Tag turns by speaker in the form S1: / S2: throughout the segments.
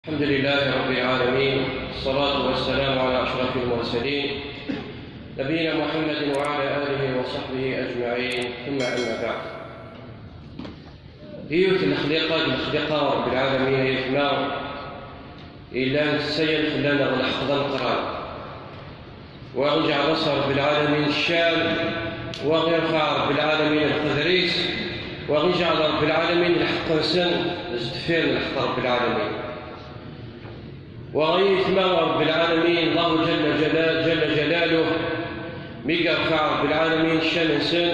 S1: الحمد لله رب العالمين، الصلاة والسلام على أشرف المرسلين نبينا محمد وعلى آله وصحبه أجمعين، ثم أما بعد. هيوت الخليقة رب العالمين يثمار إلا نتسيل خلانا غنحفظ القرآن وغنجعل رسى رب العالمين الشام وغيرفع رب العالمين القدريس وغنجعل رب العالمين الحق نسن نزدفير الحق رب العالمين وغيثما رب العالمين الله جل جلاله ميقرفع رب العالمين الشمسن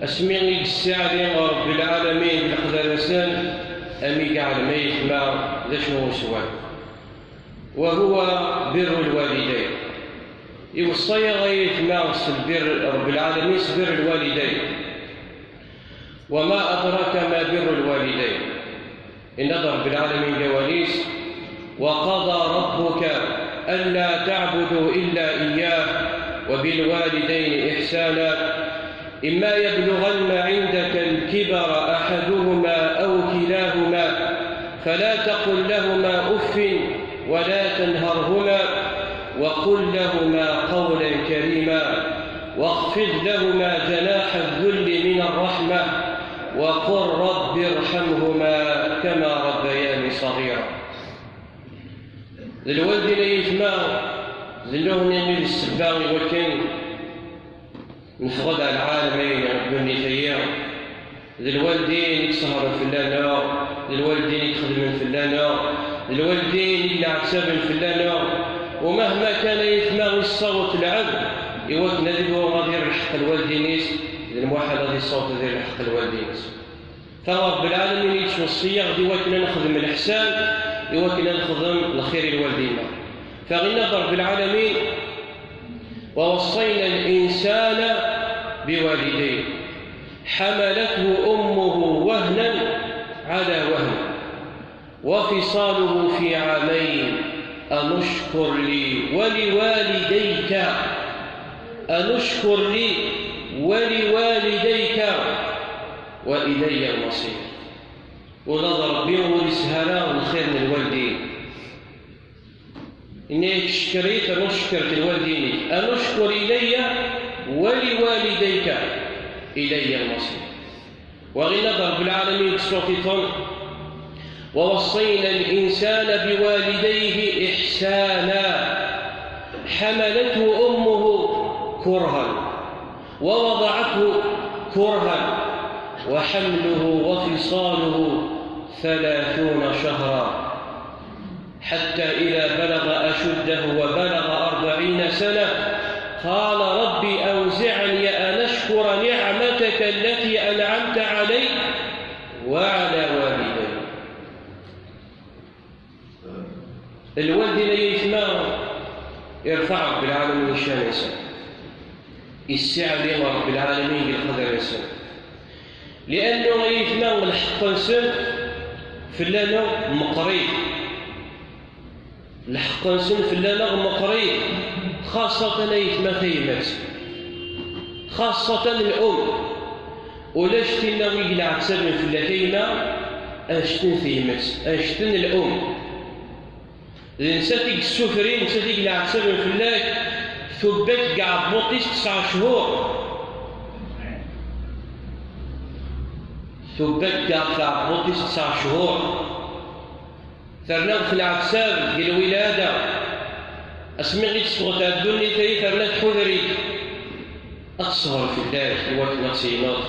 S1: اسمي السعدي رب العالمين القدرسن امي قاعد ميثما ذا شنو سوى وهو بر الوالدين. يوصي غيثما بر رب العالمين بر الوالدين. وما أدراك ما بر الوالدين؟ إن رب العالمين جواليس وقضى ربك ألا تعبدوا إلا إياه وبالوالدين إحسانا إما يبلغن عندك الكبر أحدهما أو كلاهما فلا تقل لهما أف ولا تنهرهما وقل لهما قولا كريما واخفض لهما جناح الذل من الرحمة وقل رب ارحمهما كما ربياني صغيرا. الوالدين يثمار ذلوهن يميل السباغي وكن نفقد على العالمين ربني ثيام. الوالدين يتسهروا في اللانار، الوالدين يتخدمون في اللانار، الوالدين اللي عتسابن في اللانار، ومهما كان يثمار الصوت العبد يوكنا ذلو غادي الحق الوالدين الموحد غادي الصوت ذي الحق الوالدين. فرب العالمين يتوصي غادي يوكنا نخدم الإحسان يوكنا نخدم الخير الوالدين. فغنى رب العالمين ووصينا الإنسان بوالديه حملته أمه وهنا على وهن وفصاله في عامين أن اشكر لي ولوالديك أن اشكر لي ولوالديك وإلي المصير. ونظر بهم لسهلا الخير من الوالدين إني شكريت أن أشكر الوالدين أن أشكر إلي ولوالديك إلي المصير. وغنى رب العالمين سورة ووصينا الإنسان بوالديه إحسانا حملته أمه كرها ووضعته كرها وحمله وفصاله 30 شهرا حتى إذا بلغ أشده وبلغ 40 سنة قال ربي أوزعني أن أشكر نعمتك التي أنعمت علي وعلى والدي. الوالدين يثمار يرفع رب العالمين شان إنسان يستعلم رب العالمين بالقدر إنسان لأنه يثمار الحق إنسان في اللانو مقريب الحق إنسان في اللانو مقريب خاصة يثمار ثيمات خاصة الأم ولاش تنوي يقلع تسبب في اللثيمة أشتن ثيمات أشتن الأم الإنسان تيك السفرين الإنسان يقلع تسبب في الله ثبت قاع بوطيس 9 شهور ثبت قاع بوطيس 9 شهور ثرنا في العتساب ديال الولادة أسمع لي تصغط الدنيا ثري ثرنا تحذري أتصهر في الله الوقت نقصينات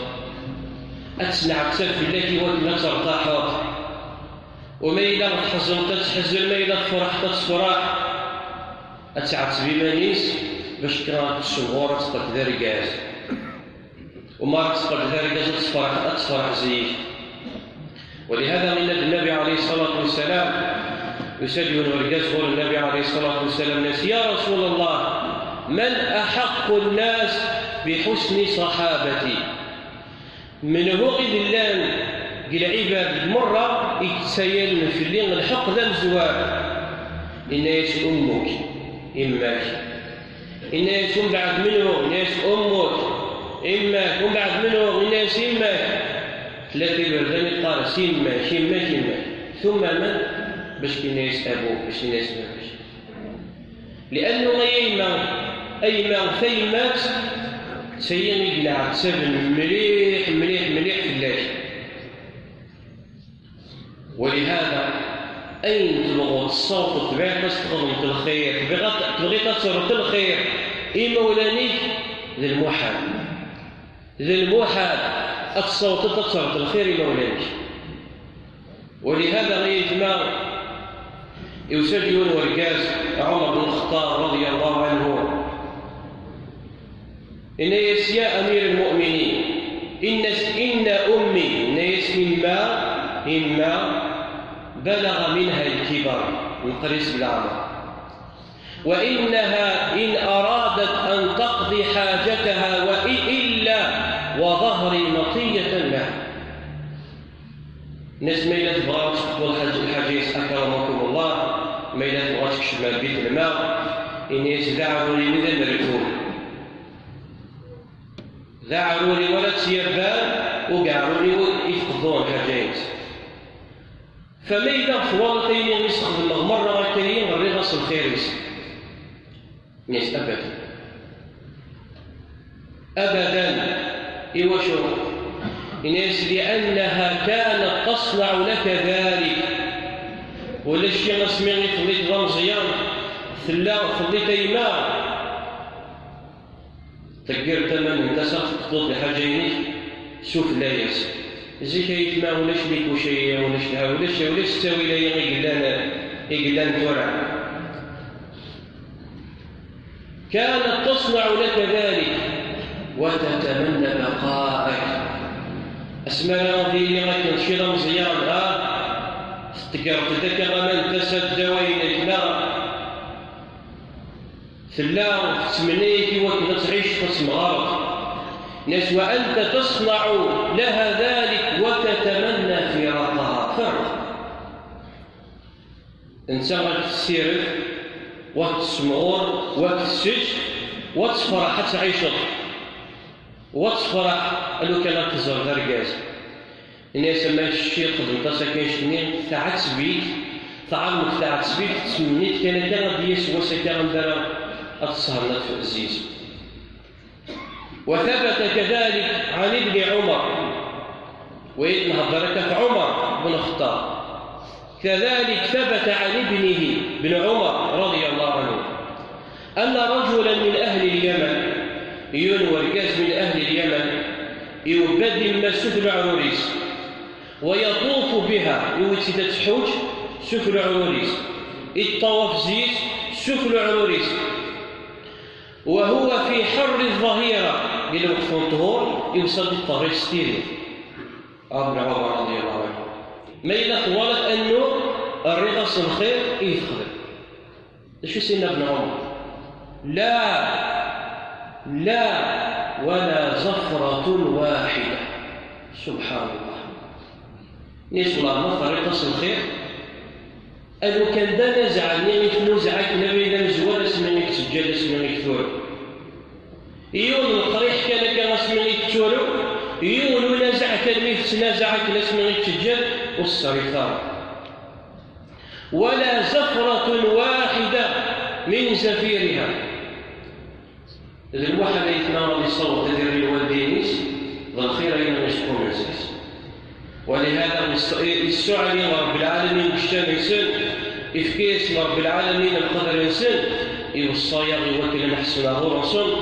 S1: أتسمع عتساب في الله في وقت نقص ارتاحات وما إلا تحزن تتحزن ما إلا تفرح تتفرح أتسعد بمانيس باش كرا الشهور تقد ذرقاز وما تقد ذرقاز تفرح زيك. ولهذا من النبي عليه الصلاة والسلام يسجل ورقاز قول النبي عليه الصلاة والسلام ناس يا رسول الله من أحق الناس بحسن صحابتي؟ من هو إذلان قل عباد المرة يتسيل في الليل الحق ذا الزواج إن يس أمك إماك إن يس بعد منه إن يس أمك إماك وبعد منه إن يس إماك ثلاثة بردان قال سيما ثم من باش كينايس أبوه باش كينايس باباش، لأنه أيما ثيمات سيني قلع تسبن مليح مليح مليح في الله. ولهذا أين تبغوا الصوت تبغي تستخدم الخير تبغي تصرف الخير مولانيك ذي الموحد الصوت تصرف الخير مولانيك. ولهذا غيثما يسجل ورقاز عمر بن الخطاب رضي الله عنه إن يا أمير المؤمنين إن أمي إما بلغ منها الكبر القريس بالعمر، وإنها إن أرادت أن تقضي حاجتها وإلا وظهري مطية لها. الناس ما إلا تبغى تقضوا الحاجة أكرمكم الله، ما إلا تبغى تكشف بيت الماء إن يتدعوا لي من الركوب ذعروا لي ولا تيبان وقعروا لي يفقدون حاجات. فما إذا فوالتين يستخدم مرة غيرين غير غسل الخير يس أبدا إيوشو إناس لأنها كانت تصنع لك ذلك. ولا الشيء نسمعني خليت رمزيان ثلا خليت إيمان تقير تمام انت تقضي حاجيني شوف لا يس زي كيف ما ولاش ليك وشيء ولاش تساوي لي يقلان تورع. كانت تصنع لك ذلك وتتمنى بقائك. اسمع في غير شي رمزيان تقير تذكر من تسد وينك لا ثلا تمنيك وكذا تعيش تسمغارك ناس وأنت تصنع لها ذلك وتتمنى فراقها. فرق انت غتسير وتسمعور وتسج وتفرح تعيشك وتفرح لو كانت تزور دركاز الناس ما الشيء قدم تسكن شنين تعت بيك تعمق تعت بيك تسمنيت كانت غادي يسوى سكان دار الصهرنا في العزيز. وثبت كذلك عن ابن عمر ويتنهضرك في عمر بن الخطاب كذلك ثبت عن ابنه بن عمر رضي الله عنه أن رجلا من أهل اليمن ينور كاس من أهل اليمن يبدل ما سفل عروريس ويطوف بها يوتي تحوج سفل عروريس الطواف زيت سفل عروريس وهو في حر الظهيرة قال وقفون طهور يوصل للطريق ستيري. ابن عمر رضي الله عنه ما إلا طوالت أنه الرغص الخير يدخل. شو سيدنا ابن عمر؟ لا ولا زفرة واحدة. سبحان الله. نيس الله طريق الخير أنه كان دا نزع نزعك نبي إذا نزوال اسمني كتسجل اسمني كثور يون القريح كان اسمني كثور يون نزع كلمة نزعك اسمني كتسجل والصريفان ولا زفرة واحدة من زفيرها. إذا الواحد يتناول الصوت هذه الوالدينيس والخير أين يشكون الناس. ولهذا السعي رب العالمين بشتان إنسان إفكيس رب العالمين القدر إنسان يوصايا يوكل نحسنه رسول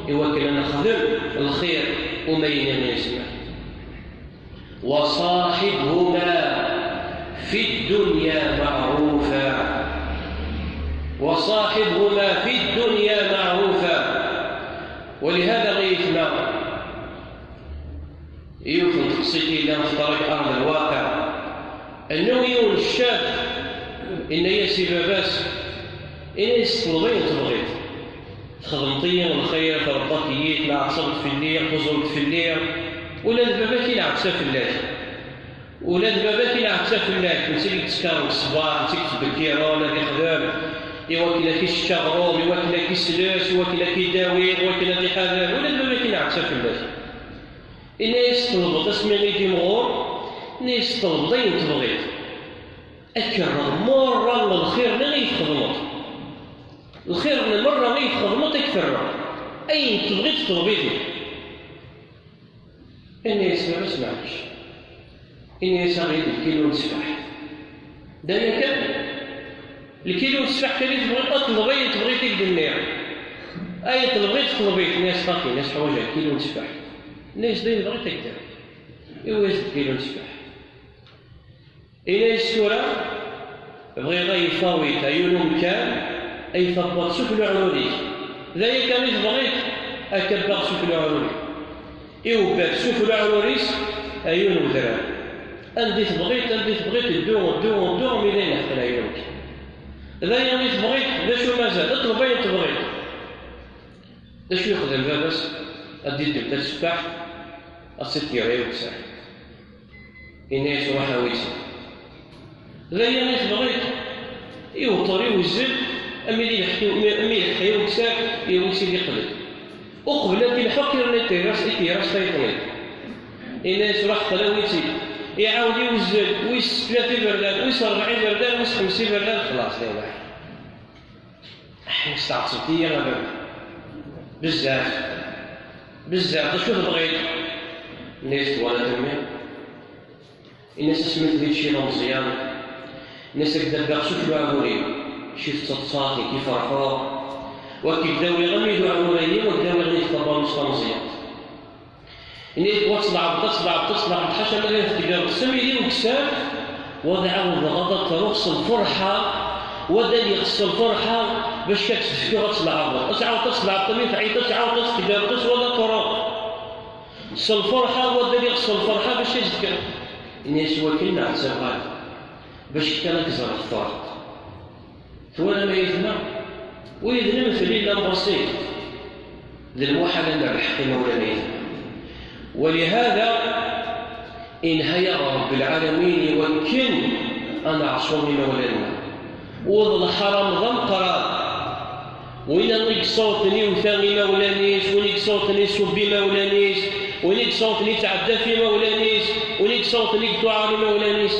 S1: يوكل نخدم الخير ومين يسمع. وصاحبهما في الدنيا معروفا ولهذا غيثنا يوفن تقصيتي إلى مفترق أرض الواقع أنه يون الشاب إن يسي باباس إن يستلغين تبغيت تخدمطيا والخير فربطيت مع عصبت في الليل خزرت في الليل ولاد باباك يلعب في الليل ولاد باباك يلعب في الليل نسيك تسكر الصباح نسيك تبكيرا ولا يخدم يوكلك الشغروم يوكلك السلاس يوكلك الداوير يوكلك حذر ولاد باباك يلعب في الليل إن يستلغط اسمي غيدي مغور إن يستلغطين تبغيت أكرر مرة من الخير اللي غيتخدمو الخير من مرة غيتخدمو تكثر أين تبغي تطلبي فيه إني يسمع ما سمعش إني يسغيد الكيلو نسفح دايما كان الكيلو نسفح كان تبغي تقدر النير أي تطلبي الناس طاقي ناس حواجه كيلو نسفح الناس دايما تبغي تقدر إيواش الكيلو نسفح إلا السورة بغي غير فاويت عيونهم كان أي ثبط سفل عروري ذلك كان يتبغيك أكبر سفل عروري إيوبات سفل عروريس عيونهم ذرا أندي تبغيت الدوم إلينا حتى عيونك ذلك اللي تبغيت ذا شو مازال اطلب أين تبغيت ذا شو ياخذ البابس أدي تبدا تسبح أصيت يعيوك ساعة إناس وحاويتي ذا اللي تبغيت يوطر يوزن أمي يحيو كساك يوسي لي قبل وقبل أنت الحق يرنتيراس تايطني إناس راح قلاويتي يعاود يوزن ويس 30 بردان ويس 40 بردان ويس 50 بردان خلاص لا واحد استعصبتي يا غبا بزاف شو تبغيت الناس ولا تمي الناس سميت لي شي مزيان الناس كدا شوف العموري شفت تصاطي كيف فرحوا وكيف بداو يغمدوا عموريين وبداو يغنيوا مصطفى مزيان إني تصلع حاشا ما تقدر تسمي لي وكساب وضعوا الغضب ترقص الفرحة ودا يقص الفرحة باش كتفكر تصلع عبط تعاود تصلع الطمية تعيط تعاود تقدر تقص ولا طرق ص الفرحة ودا يقص الفرحة باش يذكر إني سوا كنا عتساب غالي باش كان كزر الفرد ثوانا ما يثنى ويذنم في الليل بسيط للموحد أن الحق مولانيه ولهذا إنهى رب العالمين يوكل أن عصوني مولانا وظل حرام ضمطرا وإن نيك صوتني وثاني مولانيش ونيك صوتني سبي مولانيش ونيك صوتني تعدى في مولانيش ونيك صوتني تعاني مولانيش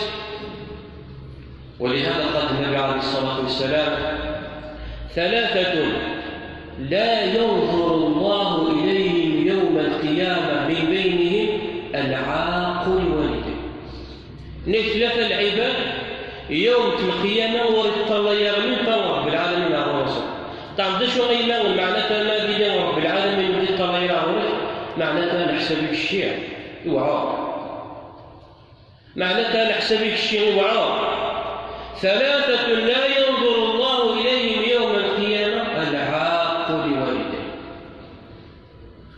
S1: ولهذا قال النبي عليه الصلاة والسلام ثلاثة لا ينظر الله إليهم يوم القيامة من بينهم العاق والوالدين ثلاثة العباد يوم القيامة ورد الله يرمي رب العالمين على الرسول طبعا ده شو غيمان معناتها ما بينا رب العالمين ودي الله يرمي معناتها نحسبك الشيء يوعى معناتها نحسبك الشيء يوعى ثلاثة لا ينظر الله إليهم يوم القيامة العاق لوالديه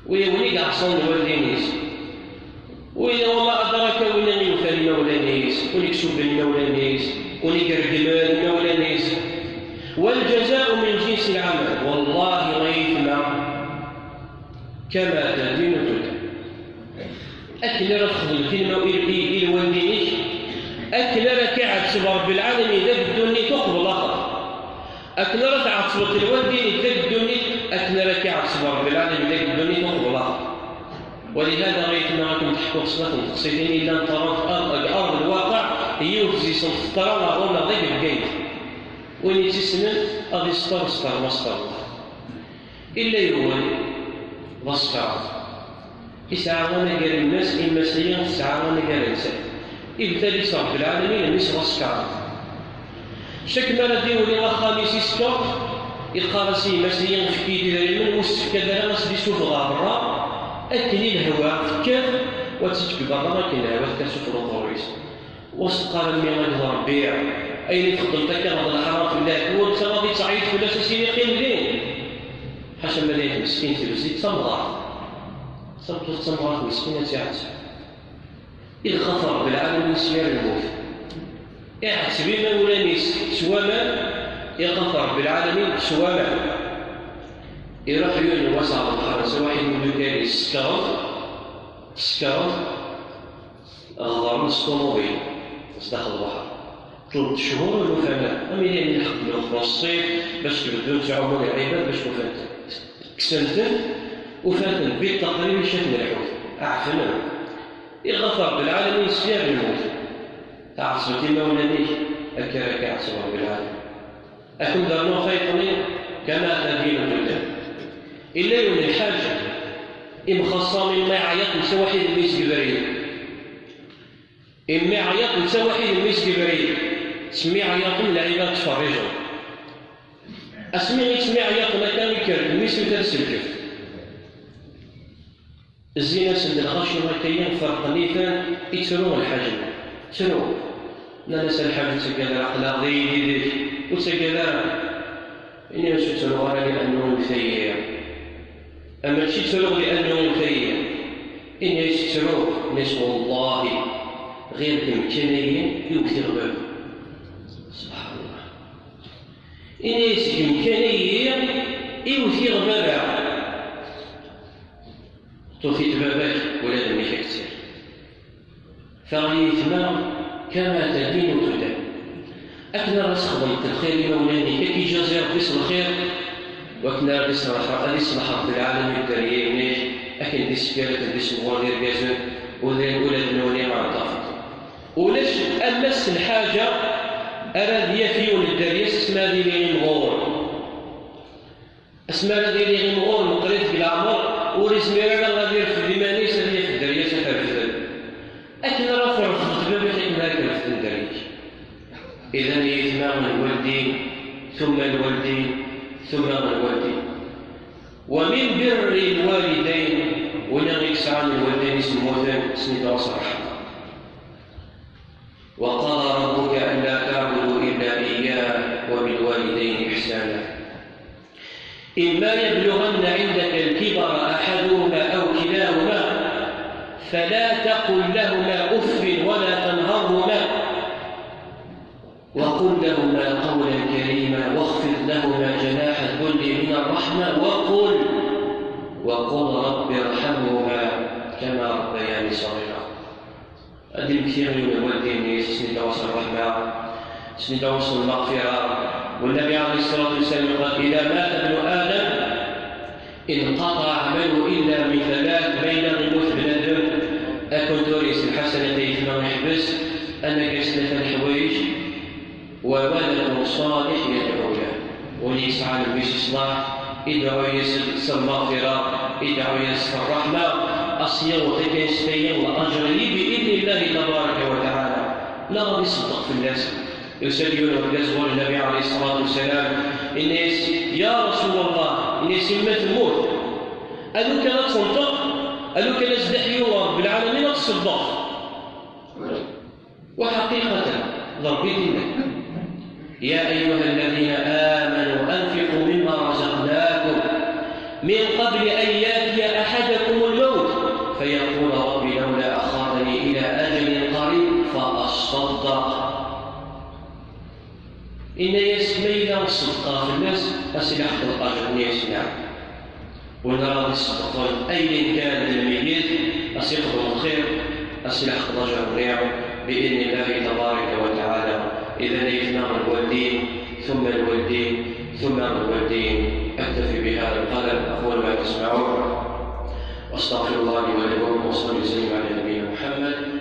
S1: ويوليك أحسن الوالدينيس وما أدرك وين يوثى المولانيس ونكسب المولانيس ونكرقمان المولانيس والجزاء من جنس العمل والله غيثنا كما تدين تدين أكل رفض الكلمة إلى والدينيش أكل ركعت صبر بالعالمين ذاك الدنيا تقبل آخر أكل ركعت صبر الوالدين ذاك الدنيا أكل ركعت صبر بالعالمين ذاك الدنيا تقبل آخر ولهذا رأيتنا راكم تحكوا صلاة تقصدين إلا أن ترى في أرض الواقع يوفزي صنف ترى ولا ضيق الجيد وين يتسنن أغي ستر مصدر إلا يروي بصفر يسعانا قال الناس إما سيئا يسعانا قال الإنسان إبتالي صرف العالمين مش بصفر شك ما ردي ولي خامس يسكر يقارسي مسيئا في كيدي ذا من وسف كذا ناس بيشوف غابرة أكلي الهواء فكر وتسكي برا كاين الهواء كتشوف الطوريس وسقال الميغاد ربيع أين تخدمتك هذا الحرام في الله وانت غادي تعيط ولا تسيني قيم لين حاشا ملاك مسكين تلوزي تمغار تمغار مسكينة تعت إذ غفر بالعالم سيار الموت احسبي مولانيس سواما يغفر بالعالمين سواما يروح يقول وسع الخرس واحد من ذلك سكرت غضر الطوموبيل داخل البحر 3 شهور والوفاة أمين يعني الحق من الصيف باش كبدو تعاونوا العباد باش وفاتن كسنتن وفاتن بالتقريب شافنا الحوت أعفنا يغفر بالعالمين سياب الموت تعصبتي مولانيك أكرك عصر رب العالمين أكون درنو خيطني كما تدين تدين إلا يوم الحاجة إم خصام ما يعيط نسا واحد الميس جبريل إما يعيط نسا واحد الميس جبريل سمي عياط العباد تفرجوا أسمي عياط ما كان يكرر الميس يترسل كيف الزينة سند الغاشي ما كيان فرق نيفان يتسروا الحجم تسروا لا نسأل الحاجة تسجل أخلاق ذي وتسجل إني مش تسروا لأنه مثير أما تشي تسروا لأنه مثير إني تسروا نسوا الله غير إمكانية يكثر به سبحان الله إني إمكانية يكثر به توفيت بابك ولا دمك كثير فغيثنا كما تدين تدان أكنا راسخ ضمت الخير مولاني كي جازي ربي الخير وكنا رصلح رب العالمين الدريين أكن دي سكالة دي سمواني رجازون وذين نوني مع الطافت ولاش أمس الحاجة أراد يفيون الدريس اسمها دي لي مغور اسمها دي لي مغور مقريت بالعمر ورسمينا غادي في الديماني سالية في الدرية سفرفزل أكن رفع الخطبة بحكم هكذا في الدرية إذن يتمام الوالدين ثم الوالدين ثم الوالدين ومن بر الوالدين ونغيكس عن الوالدين اسمه سنة وصرح وقال ربك ألا تعبدوا إلا إياه وبالوالدين إحسانا إما يبلغن عندك الكبر أحدهما أو كلاهما فلا تقل لهما أف ولا تنهرهما وقل لهما قولا كريما واخفض لهما جناح الذل من الرحمة وقل رب ارحمهما كما ربياني صغيرا. هذه الكثير من الوالدين سنة وصل الرحمة سنة وصل المغفرة. والنبي عليه الصلاة والسلام قال إذا مات ابن آدم انقطع عمله إلا من ثلاث بين غلوث بنادم أكن توريس الحسنة ثم يحبس أنك سنة الحويج وولد صالح يدعو له وليسعى له بإصلاح يدعو يسر المغفرة يدعو يسر الرحمة أصير وتكيستين وأجره بإذن الله تبارك وتعالى. لا غادي يصدق في الناس يسألون الناس والنبي عليه الصلاة والسلام الناس يا رسول الله الناس ما تموت قالوا كان تصدق قالوا كان ازدحيوا رب العالمين تصدق وحقيقة ضرب دينك يا أيها الذين آمنوا أنفقوا مما رزقناكم من قبل أن يأتي أحدكم الموت فيقول ربي لولا أخرني إلى أجل قريب فأصدق. إن يسمينا الصدقة في الناس أسلحة الأجر يسمع ونرى الصدقون أيا كان الميت أسيقهم الخير أسلحة الأجر بإذن الله تبارك وتعالى. إذا يثنى الوالدين ثم الوالدين ثم الوالدين. أكتفي بهذا القدر أقول ما تسمعون واستغفر الله لي ولكم وصلي وسلم على نبينا محمد.